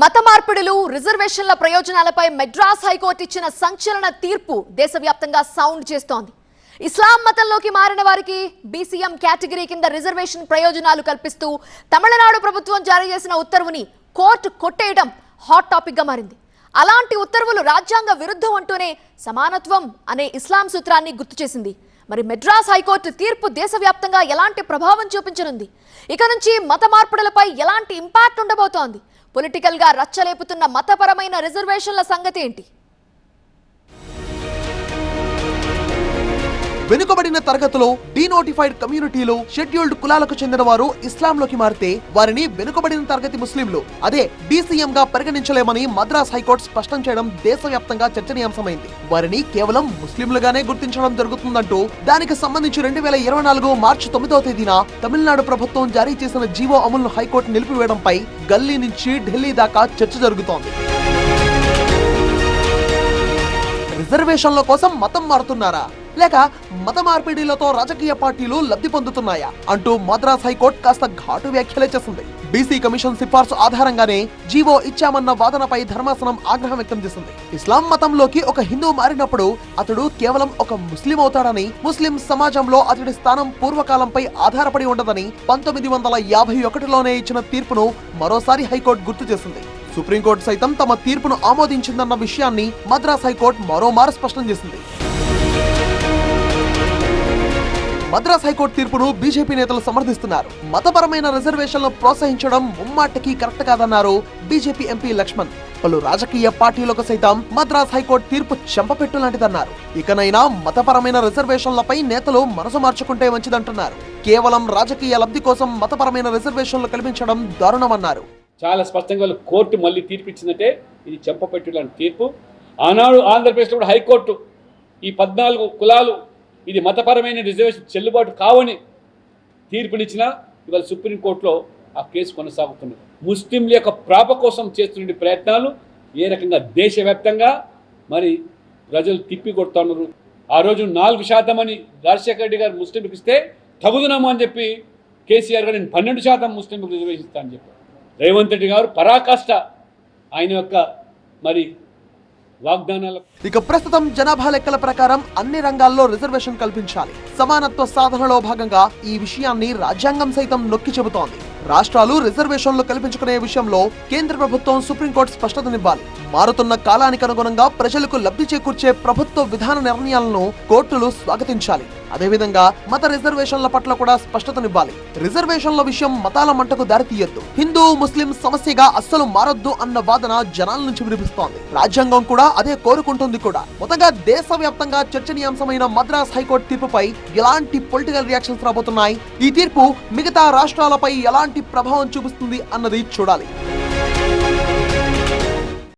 మత మార్పిడులు రిజర్వేషన్ల ప్రయోజనాలపై మెడ్రాస్ హైకోర్టు ఇచ్చిన సంచలన తీర్పు దేశవ్యాప్తంగా సౌండ్ చేస్తోంది. ఇస్లాం మతంలోకి మారిన వారికి బీసీఎం కేటగిరీ కింద రిజర్వేషన్ ప్రయోజనాలు కల్పిస్తూ తమిళనాడు ప్రభుత్వం జారీ చేసిన ఉత్తర్వుని కోర్టు కొట్టేయడం హాట్ టాపిక్ గా మారింది. అలాంటి ఉత్తర్వులు రాజ్యాంగ విరుద్ధం అంటూనే సమానత్వం అనే ఇస్లాం సూత్రాన్ని గుర్తు చేసింది. మరి మెడ్రాస్ హైకోర్టు తీర్పు దేశవ్యాప్తంగా ఎలాంటి ప్రభావం చూపించనుంది? ఇక నుంచి మత మార్పిడులపై ఎలాంటి ఇంపాక్ట్ ఉండబోతోంది? పొలిటికల్ గా రచ్చలేపుతున్న మతపరమైన రిజర్వేషన్ల సంగతి ఏంటి? వెనుకబడిన తరగతిలో డీనోటిఫైడ్ కమ్యూనిటీలో షెడ్యూల్డ్ కులాలకు చెందిన వారు ఇస్లాంలోకి మారితే వారిని వెనుకబడిన తరగతి ముస్లింలు అదే బీసీఎం గా పరిగణించలేమని మద్రాస్ హైకోర్టు స్పష్టం చేయడం దేశవ్యాప్తంగా చర్చనీయాంశమైంది. వారిని కేవలం ముస్లింలుగానే గుర్తించడం జరుగుతుందంటూ దానికి సంబంధించి 2024 మార్చి 9వ తేదీన తమిళనాడు ప్రభుత్వం జారీ చేసిన జీవో అమలును హైకోర్టు నిలిపివేయడంపై గల్లీ నుంచి ఢిల్లీ దాకా చర్చ జరుగుతోంది. రిజర్వేషన్ల కోసం మతం మారుతున్నారా లేక మత మార్పిడిలతో రాజకీయ పార్టీలు లబ్ధి పొందుతున్నాయా అంటూ మద్రాస్ హైకోర్టు కాస్త ఘాటు వ్యాఖ్యలే చేసింది. బీసీ కమిషన్ సిఫార్సు ఆధారంగానే జీవో ఇచ్చామన్న వాదనపై ధర్మాసనం ఆగ్రహం వ్యక్తం చేసింది. ఇస్లాం మతంలోకి ఒక హిందూ మారినప్పుడు అతడు కేవలం ఒక ముస్లిం అవుతాడని, ముస్లిం సమాజంలో అతడి స్థానం పూర్వకాలంపై ఆధారపడి ఉండదని 1951లోనే ఇచ్చిన తీర్పును మరోసారి హైకోర్టు గుర్తు చేసింది. సుప్రీంకోర్టు సైతం తమ తీర్పును ఆమోదించిందన్న విషయాన్ని మద్రాస్ హైకోర్టు మరోమారు స్పష్టం చేసింది. మద్రాస్ హైకోర్టు తీర్పును బీజేపీ నేతలు సమర్థిస్తున్నారు. మతపరమైన రిజర్వేషన్లను ప్రోత్సహించడం ముమ్మాటికి కరెక్ట్ కాదన్నారు బీజేపీ ఎంపీ లక్ష్మణ్. పలు రాజకీయ పార్టీలకు సైతం మద్రాస్ హైకోర్టు తీర్పు చెంపపెట్టు లాంటిదన్నారు. ఇకనైనా మతపరమైన రిజర్వేషన్లపై నేతలు మనసు మార్చుకుంటే మంచిదంటున్నారు. కేవలం రాజకీయ లబ్ధి కోసం మతపరమైన రిజర్వేషన్లు కల్పించడం దారుణమన్నారు. చాలా స్పష్టంగా కోర్టు మళ్ళీ తీర్పు ఇచ్చిందంటే ఇది చెంపపెట్టు లాంటి తీర్పు. ఆనాడు ఆంధ్రప్రదేశ్లో కూడా హైకోర్టు ఈ 14 కులాలు ఇది మతపరమైన రిజర్వేషన్ చెల్లుబాటు కావని తీర్పునిచ్చినా ఇవాళ సుప్రీంకోర్టులో ఆ కేసు కొనసాగుతున్నది. ముస్లింల యొక్క ప్రాప కోసం చేస్తున్న ప్రయత్నాలు ఏ రకంగా దేశవ్యాప్తంగా మరి ప్రజలు తిప్పి కొడుతున్నారు. ఆ రోజు 4% అని రాజశేఖర రెడ్డి గారు ముస్లింలకు ఇస్తే తగుదునము అని చెప్పి కేసీఆర్ గారు నేను 12% ముస్లింలకు రిజర్వేషన్ ఇస్తా అని చెప్పారు. రేవంత్ రెడ్డి గారు పరాకాష్ట ఆయన యొక్క మరి వాగ్దానాలు. ఇక ప్రస్తుతం జనాభా లెక్కల ప్రకారం అన్ని రంగాల్లో రిజర్వేషన్ కల్పించాలి. సమానత్వ సాధనలో భాగంగా ఈ విషయాన్ని రాజ్యాంగం సైతం నొక్కి చెబుతోంది. రాష్ట్రాలు రిజర్వేషన్లు కల్పించుకునే విషయంలో కేంద్ర ప్రభుత్వం సుప్రీంకోర్టు స్పష్టతనివ్వాలి. మారుతున్న కాలానికి అనుగుణంగా ప్రజలకు లబ్ధి చేకూర్చే ప్రభుత్వ విధాన నిర్ణయాలను కోర్టులు స్వాగతించాలి. అదేవిధంగా మత రిజర్వేషన్ల పట్ల కూడా స్పష్టతనివ్వాలి. రిజర్వేషన్ల విషయం మతాల మంటకు దారితీయొద్దు, హిందూ ముస్లిం సమస్యగా అస్సలు మారొద్దు అన్న వాదన జనాల నుంచి వినిపిస్తోంది. రాజ్యాంగం కూడా అదే కోరుకుంటుంది కూడా. మొత్తంగా దేశవ్యాప్తంగా చర్చనీయాంశమైన మద్రాస్ హైకోర్టు తీర్పుపై ఎలాంటి పొలిటికల్ రియాక్షన్స్ రాబోతున్నాయి? ఈ తీర్పు మిగతా రాష్ట్రాలపై ఎలాంటి ప్రభావం చూపిస్తుంది అన్నది చూడాలి.